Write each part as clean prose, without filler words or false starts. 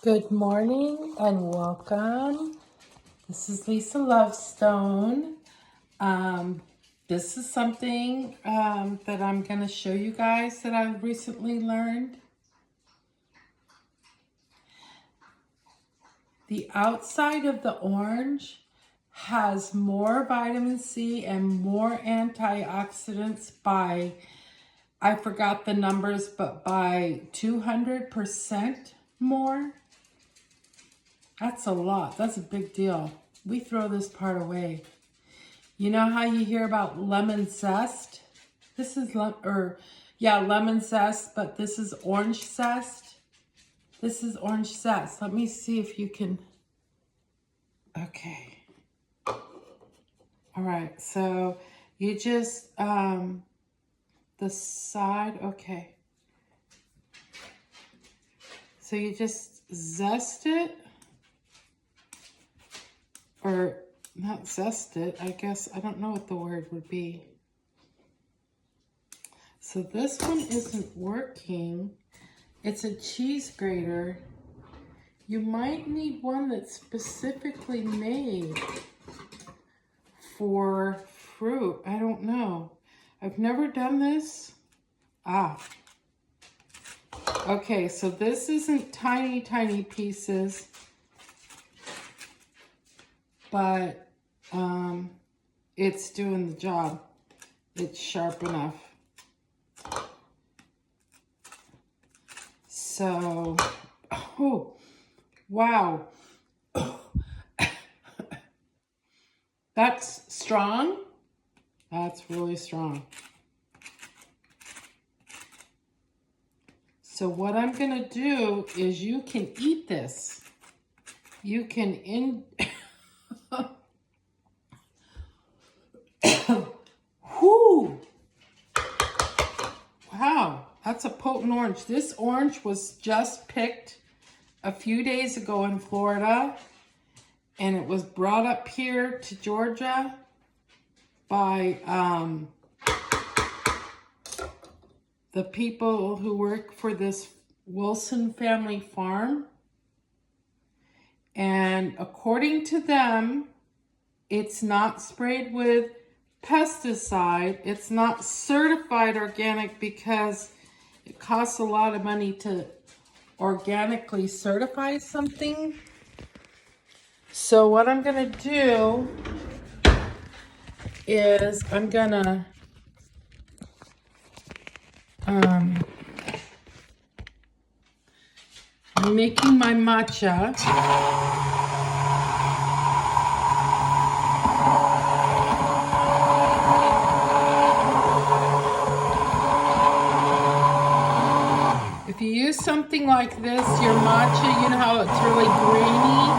Good morning and welcome. This is Lisa Lovestone. This is something that I'm going to show you guys that I've recently learned. The outside of the orange has more vitamin C and more antioxidants by, I forgot the numbers, but by 200% more. That's a lot. That's a big deal. We throw this part away. You know how you hear about lemon zest? This is lemon zest, but this is orange zest. This is orange zest. Let me see if you can. Okay. All right. So you just the side. Okay. So you just zest it. Or not zest it, I guess. I don't know what the word would be. So this one isn't working. It's a cheese grater. You might need one that's specifically made for fruit. I don't know. I've never done this. Okay, so this isn't tiny, tiny pieces. But it's doing the job. It's sharp enough. So, oh, wow. That's strong. That's really strong. So what I'm going to do is you can eat this. You can Whoo! Wow, that's a potent orange. This orange was just picked a few days ago in Florida, and it was brought up here to Georgia by the people who work for this Wilson family farm. And according to them, it's not sprayed with pesticide. It's not certified organic because it costs a lot of money to organically certify something. So what I'm gonna do is I'm making my matcha. If you use something like this, your matcha, you know how it's really grainy?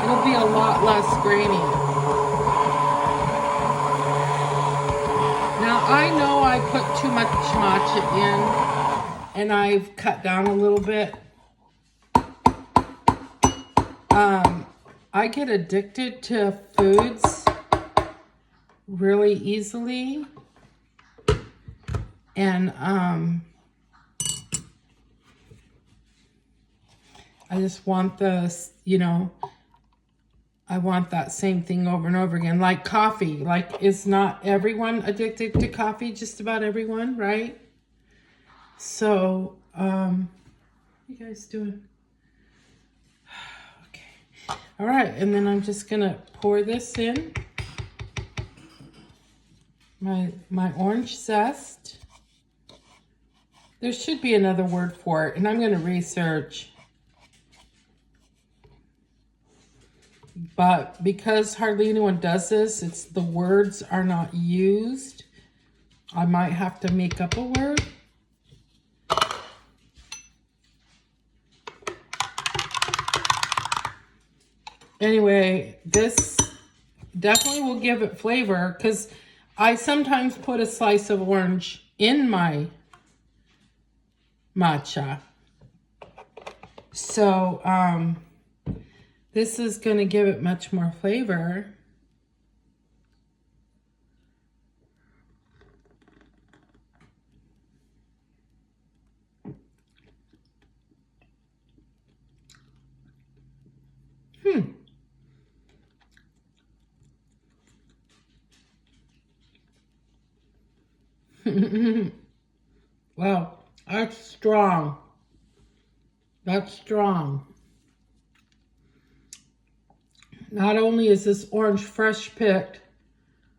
It'll be a lot less grainy. Now, I know I put too much matcha in, and I've cut down a little bit. I get addicted to foods really easily, and I just want this, I want that same thing over and over again. Like coffee. Like, is not everyone addicted to coffee? Just about everyone, right? So, what you guys doing? Okay. All right, and then I'm just gonna pour this in. My orange zest. There should be another word for it, and I'm gonna research. But because hardly anyone does this, the words are not used. I might have to make up a word. Anyway, this definitely will give it flavor because I sometimes put a slice of orange in my matcha. So, this is going to give it much more flavor. Wow, that's strong. That's strong. Not only is this orange fresh picked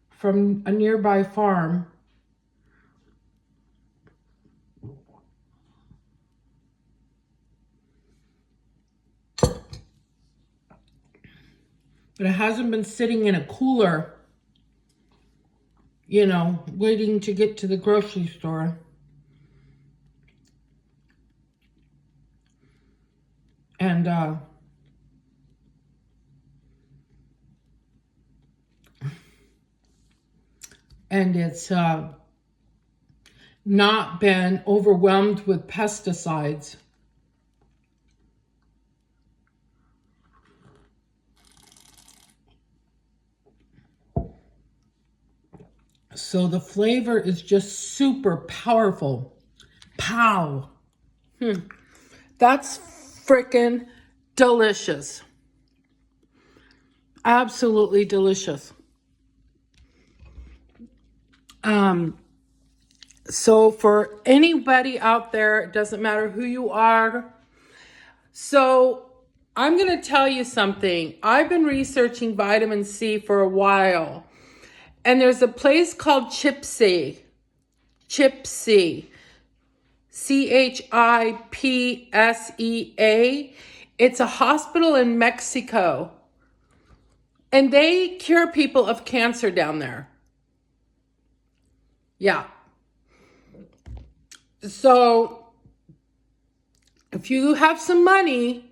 from a nearby farm, but it hasn't been sitting in a cooler, you know, waiting to get to the grocery store. And it's not been overwhelmed with pesticides. So the flavor is just super powerful. Pow. That's freaking delicious. Absolutely delicious. So for anybody out there, it doesn't matter who you are. So I'm going to tell you something. I've been researching vitamin C for a while. And there's a place called Chipsea. Chipsea. Chipsea. It's a hospital in Mexico. And they cure people of cancer down there. Yeah. So if you have some money,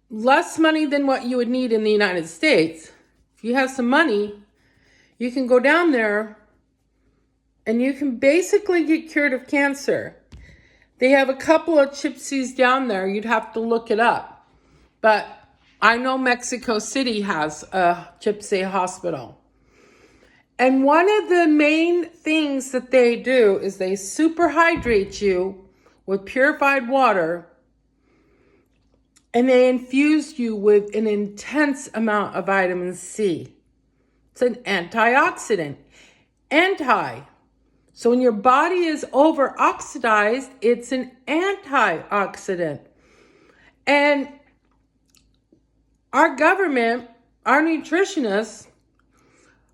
less money than what you would need in the United States, if you have some money, you can go down there and you can basically get cured of cancer. They have a couple of Chipseas down there. You'd have to look it up. But I know Mexico City has a Chipsea hospital. And one of the main things that they do is they super hydrate you with purified water, and they infuse you with an intense amount of vitamin C. It's an antioxidant. So when your body is over-oxidized, it's an antioxidant. And our government, our nutritionists,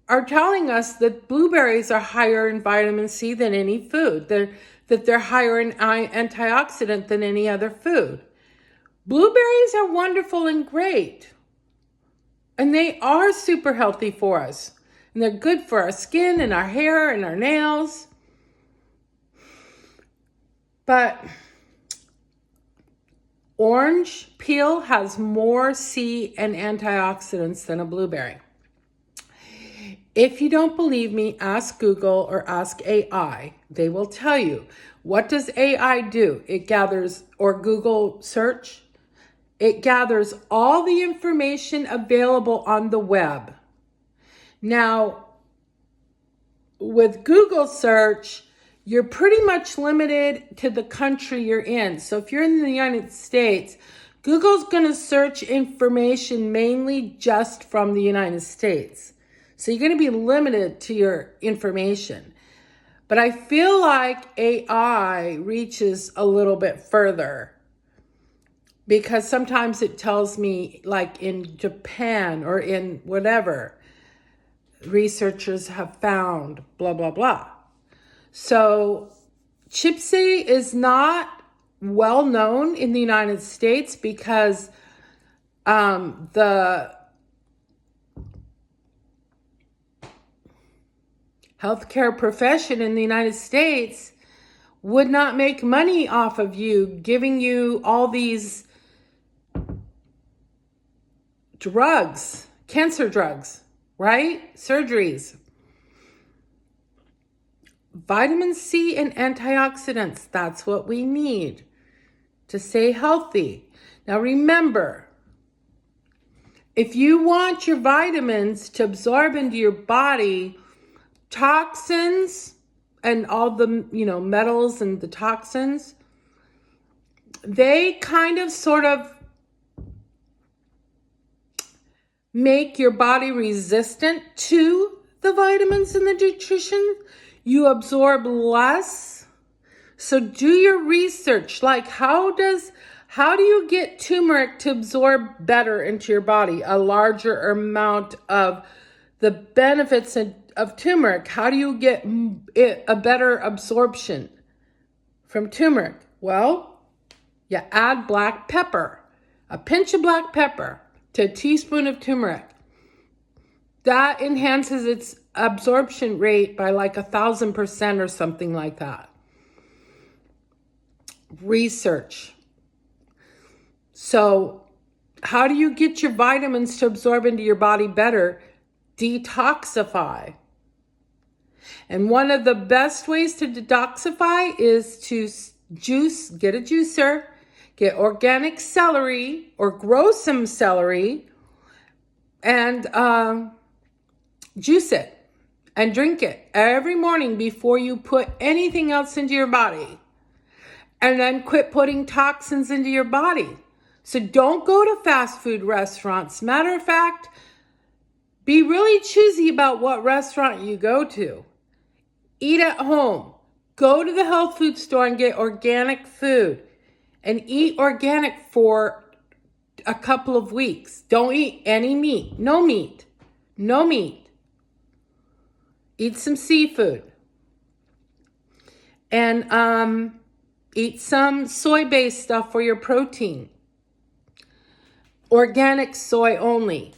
are telling us that blueberries are higher in vitamin C than any food, that they're higher in antioxidant than any other food. Blueberries are wonderful and great, and they are super healthy for us, and they're good for our skin and our hair and our nails. But orange peel has more C and antioxidants than a blueberry. If you don't believe me, ask Google or ask AI. They will tell you. What does AI do? It gathers, or Google search, it gathers all the information available on the web. Now, with Google search, you're pretty much limited to the country you're in. So if you're in the United States, Google's going to search information mainly just from the United States. So you're going to be limited to your information. But I feel like AI reaches a little bit further, because sometimes it tells me, like in Japan or in whatever, researchers have found blah, blah, blah. So Chipsea is not well known in the United States because the healthcare profession in the United States would not make money off of you, giving you all these drugs, cancer drugs, right? Surgeries. Vitamin C and antioxidants, that's what we need to stay healthy. Now remember, if you want your vitamins to absorb into your body, toxins and all the, metals and the toxins, they kind of sort of make your body resistant to the vitamins and the nutrition. you absorb less. So do your research. Like how do you get turmeric to absorb better into your body? A larger amount of the benefits of turmeric. How do you get a better absorption from turmeric? Well, you add black pepper, a pinch of black pepper to a teaspoon of turmeric. That enhances its absorption rate by like 1,000% or something like that. Research. So how do you get your vitamins to absorb into your body better? Detoxify. And one of the best ways to detoxify is to get a juicer, get organic celery or grow some celery and juice it and drink it every morning before you put anything else into your body. And then quit putting toxins into your body. So don't go to fast food restaurants. Matter of fact, be really choosy about what restaurant you go to. Eat at home. Go to the health food store and get organic food. And eat organic for a couple of weeks. Don't eat any meat. No meat. No meat. Eat some seafood. And eat some soy-based stuff for your protein. Organic soy only.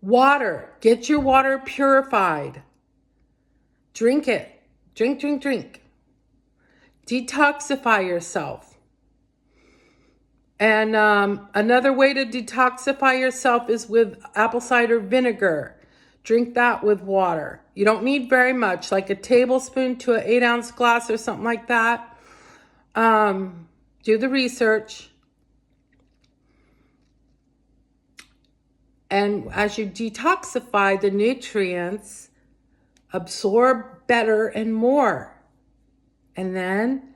Water. Get your water purified. Drink it. Drink, drink, drink. Detoxify yourself. And another way to detoxify yourself is with apple cider vinegar. Drink that with water. You don't need very much, like a tablespoon to an 8-ounce glass or something like that. Do the research. And as you detoxify, the nutrients absorb better and more. And then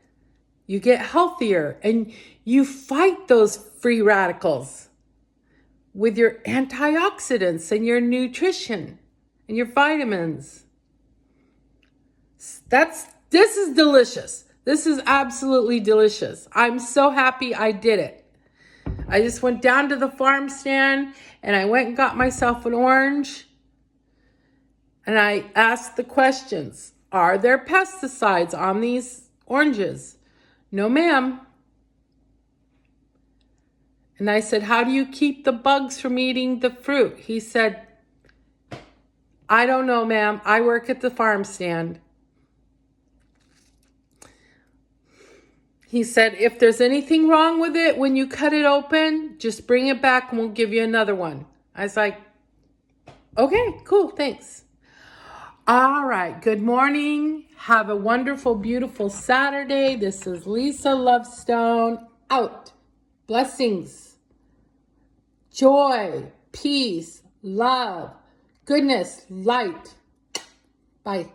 you get healthier and you fight those free radicals with your antioxidants and your nutrition and your vitamins. This is delicious. This is absolutely delicious. I'm so happy I did it. I just went down to the farm stand and I went and got myself an orange. And I asked the questions. Are there pesticides on these oranges? No, ma'am. And I said, how do you keep the bugs from eating the fruit? He said, I don't know, ma'am. I work at the farm stand. He said, if there's anything wrong with it, when you cut it open, just bring it back and we'll give you another one. I was like, okay, cool, thanks. All right, good morning. Have a wonderful, beautiful Saturday. This is Lisa Lovestone out. Blessings, joy, peace, love, goodness, light. Bye.